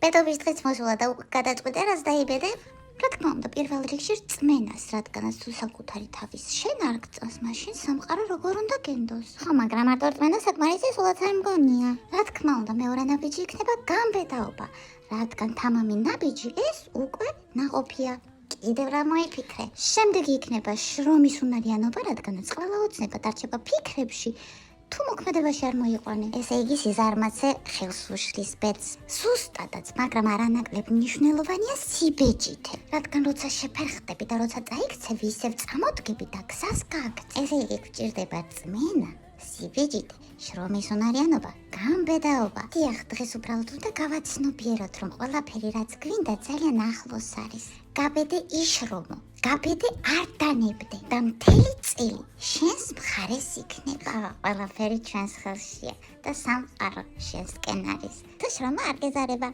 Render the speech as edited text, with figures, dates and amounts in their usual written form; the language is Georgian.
ბედობის დღეც მოსულა და უკვე გადაწყვიტე რას დაიბედე? რა თქმა უნდა, პირველ რიგში რწმენას, რადგანაც თუ საკუთარი თავის შენ არ გწონს, მაშინ სამყარო როგორ უნდა გენდოს? ხო, მაგრამ მარტო რწმენა საკმარისი სულაც არ მგონია. რა თქმა უნდა, მეორე ნაბიჯი იქნება გამბედაობა, რადგან თამამი ნაბიჯი ეს უკვე ნაყოფია. კიდევ რა მოიფიქრე? შემდეგი იქნება შრომის უნარიანობა, რადგანაც ყველა ოცნება დარჩება ფიქრებში. თუ მოქმედებაში არ მოიყვანე, ესე იგი სიზარმაცე ხელს უშლის ბედს. ზუსტადაც, მაგრამ არანაკლებ მნიშვნელოვანია სიბეჭითე, რადგან როცა შეფერხდები და როცა წაიქცევი, ისევ წამოდგები და გზას გააგრძელებ. ესე იგი გვჭირდება რწმენა, სიბეჭითე, შრომის უნარიანობა, გამბედაობა. დიახ, დღეს უბრალოდ უნდა გავაცნობიეროთ, რომ ყველაფერი რაც გვინდა ძალიან ახლოს არის. გაბედე იშრომო, გაბედე არ დანებდე და მთელი წელი შენს მხარეს იქნება. ყველაფერი ჩვენს ხელშია და სამყარო შენსკენ არის. თუ შრომა არ გეზარება.